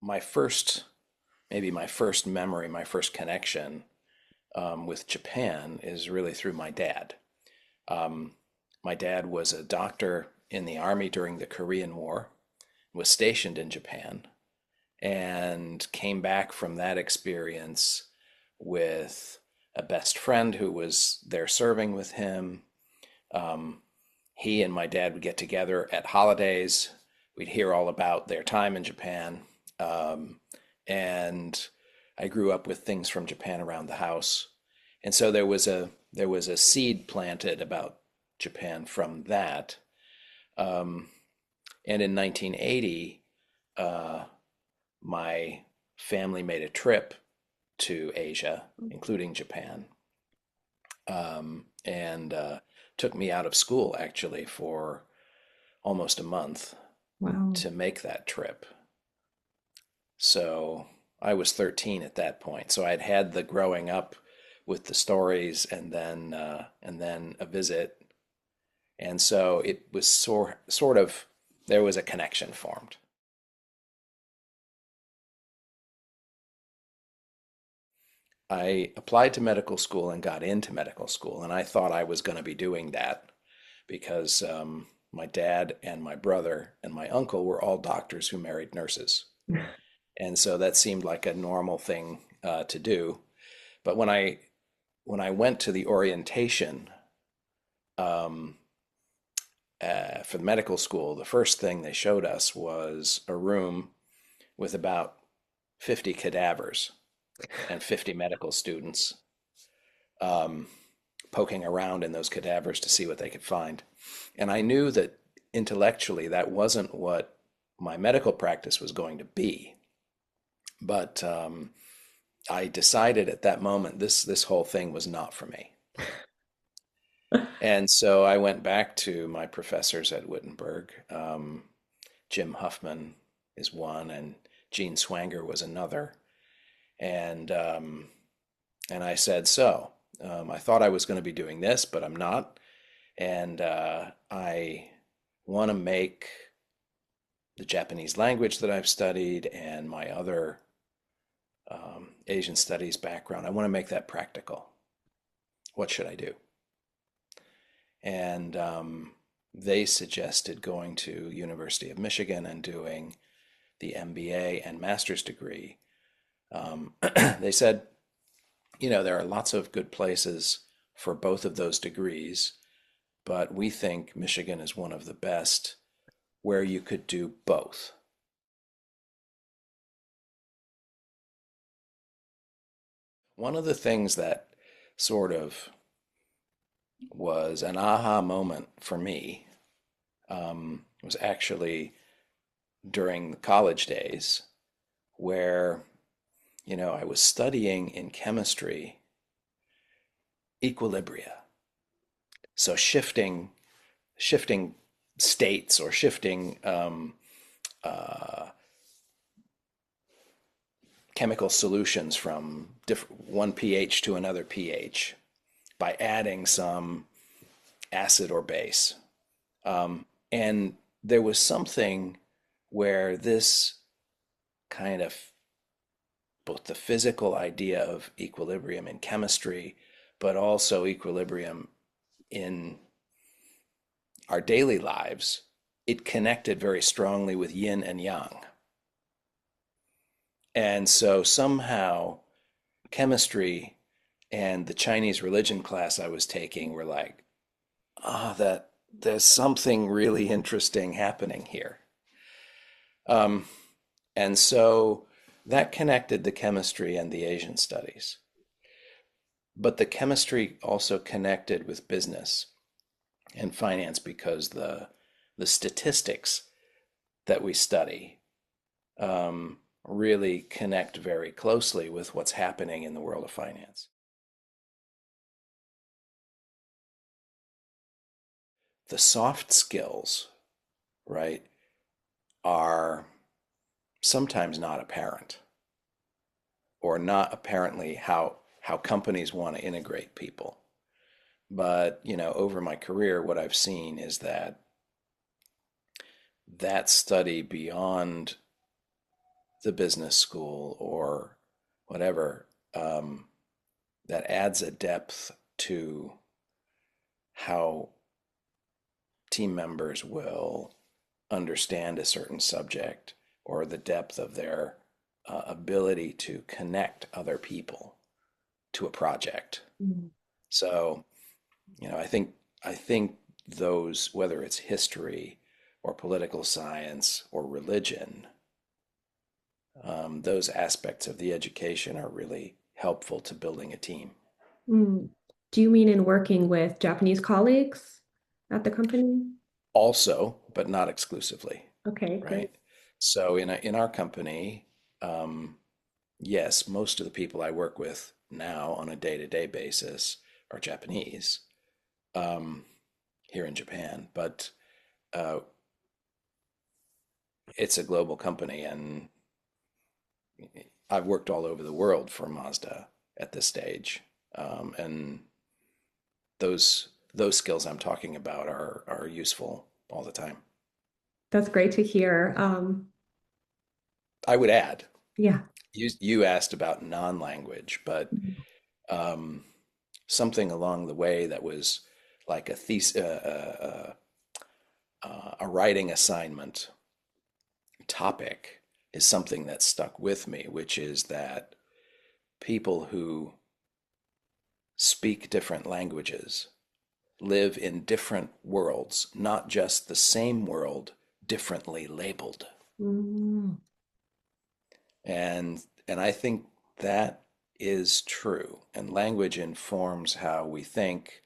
my first, maybe my first memory, my first connection with Japan is really through my dad. Um, my dad was a doctor in the army during the Korean War, was stationed in Japan, and came back from that experience with a best friend who was there serving with him. Um, he and my dad would get together at holidays. We'd hear all about their time in Japan. Um, and I grew up with things from Japan around the house. And so there was a seed planted about Japan from that. Um, and in 1980, uh, my family made a trip to Asia, including Japan, and took me out of school actually for almost a month Wow. to make that trip. So I was 13 at that point. So I'd had the growing up with the stories, and then a visit, and so it was sort of there was a connection formed. I applied to medical school and got into medical school, and I thought I was going to be doing that because my dad and my brother and my uncle were all doctors who married nurses. And so that seemed like a normal thing to do. But when I went to the orientation um, for the medical school, the first thing they showed us was a room with about 50 cadavers and 50 medical students um, poking around in those cadavers to see what they could find. And I knew that intellectually that wasn't what my medical practice was going to be. But I decided at that moment this whole thing was not for me. And so I went back to my professors at Wittenberg. Jim Huffman is one, and Gene Swanger was another. And and I said, so I thought I was going to be doing this, but I'm not. And I want to make the Japanese language that I've studied and my other Asian studies background, I want to make that practical. What should I do? And they suggested going to University of Michigan and doing the MBA and master's degree. They said, there are lots of good places for both of those degrees, but we think Michigan is one of the best where you could do both. One of the things that sort of was an aha moment for me was actually during the college days where, I was studying in chemistry equilibria. So shifting states or shifting uh, chemical solutions from one pH to another pH by adding some acid or base. And there was something where this kind of both the physical idea of equilibrium in chemistry, but also equilibrium in our daily lives, it connected very strongly with yin and yang. And so somehow chemistry and the Chinese religion class I was taking were like, that there's something really interesting happening here. Um, and so that connected the chemistry and the Asian studies. But the chemistry also connected with business and finance because the statistics that we study really connect very closely with what's happening in the world of finance. The soft skills, right, are sometimes not apparent or not apparently how companies want to integrate people. But, over my career, what I've seen is that study beyond the business school or whatever, um, that adds a depth to how team members will understand a certain subject or the depth of their ability to connect other people to a project. Mm. So, I think those, whether it's history or political science or religion, those aspects of the education are really helpful to building a team. Mm. Do you mean in working with Japanese colleagues at the company? Also, but not exclusively, Okay, great. right? So in our company, um, yes, most of the people I work with now on a day-to-day basis are Japanese, um, here in Japan, but uh, it's a global company, and I've worked all over the world for Mazda at this stage, and those skills I'm talking about are useful all the time. That's great to hear. I would add, Yeah. you asked about non-language, but um, something along the way that was like a thesis, a writing assignment topic is something that stuck with me, which is that people who speak different languages live in different worlds, not just the same world, differently labeled. Mm. And I think that is true. And language informs how we think,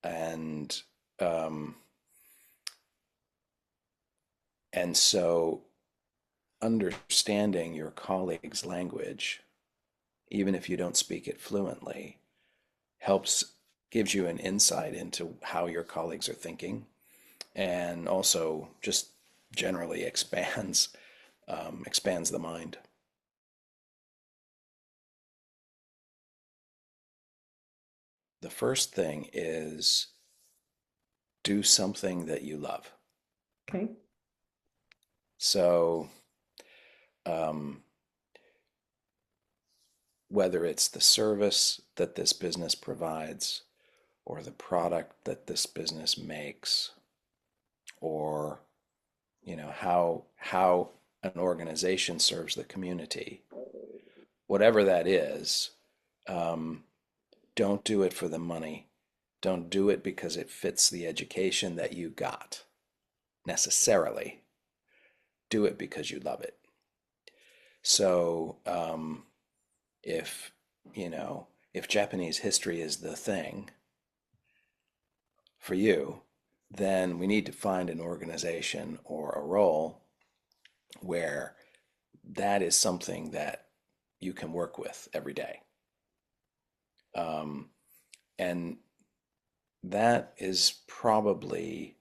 and um, and so understanding your colleague's language, even if you don't speak it fluently, helps gives you an insight into how your colleagues are thinking, and also just generally expands the mind. The first thing is do something that you love. Okay. So um, whether it's the service that this business provides or the product that this business makes, or how an organization serves the community, whatever that is, um, don't do it for the money. Don't do it because it fits the education that you got necessarily. Do it because you love it. So if if Japanese history is the thing for you, then we need to find an organization or a role where that is something that you can work with every day. Um, and that is probably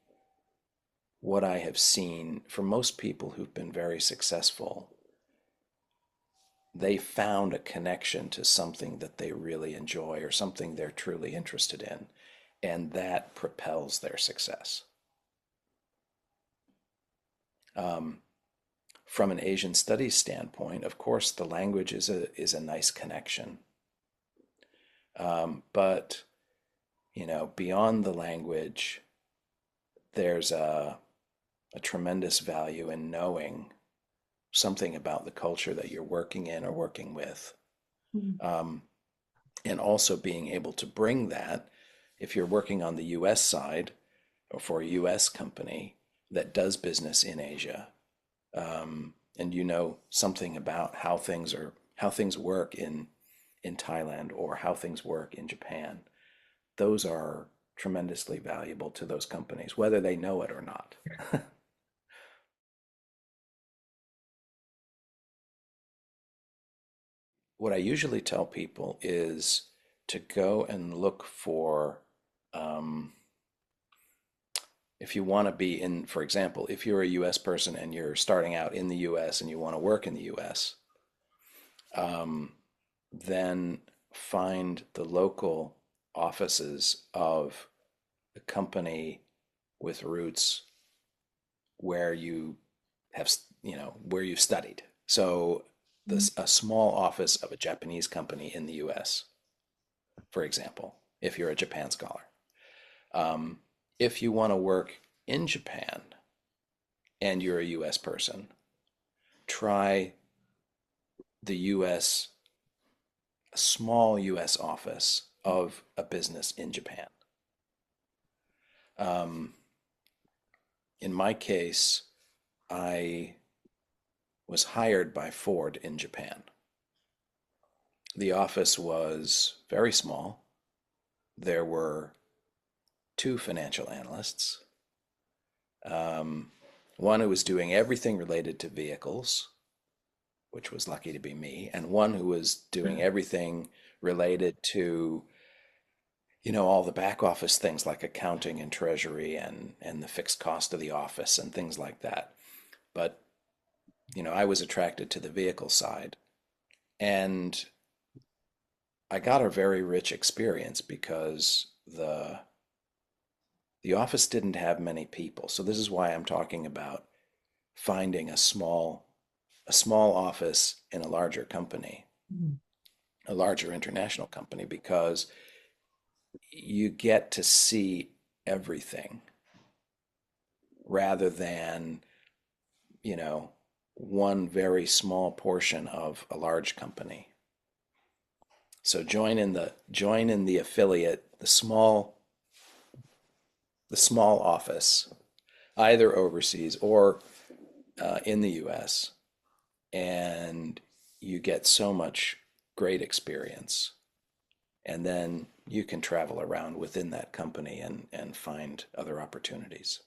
what I have seen for most people who've been very successful. They found a connection to something that they really enjoy or something they're truly interested in, and that propels their success. Um, from an Asian studies standpoint, of course, the language is a nice connection. But beyond the language, there's a tremendous value in knowing something about the culture that you're working in or working with, Mm. um, and also being able to bring that if you're working on the U.S. side or for a U.S. company that does business in Asia, and something about how things work in Thailand or how things work in Japan. Those are tremendously valuable to those companies, whether they know it or not. What I usually tell people is to go and look for, um, if you want to be in, for example, if you're a US person and you're starting out in the US and you want to work in the US, um, then find the local offices of the company with roots where you have, where you've studied. So this a small office of a Japanese company in the US, for example, if you're a Japan scholar. Um, if you want to work in Japan and you're a US person, try the US, a small US office of a business in Japan. Um, in my case, I was hired by Ford in Japan. The office was very small. There were two financial analysts, um, one who was doing everything related to vehicles, which was lucky to be me, and one who was doing everything related to, all the back office things like accounting and treasury and the fixed cost of the office and things like that. But, I was attracted to the vehicle side, and I got a very rich experience because the office didn't have many people. So this is why I'm talking about finding a small office in a larger company, Mhm. a larger international company, because you get to see everything rather than, you know, one very small portion of a large company. So join in the affiliate, the small office, either overseas or in the U.S., and you get so much great experience. And then you can travel around within that company and find other opportunities.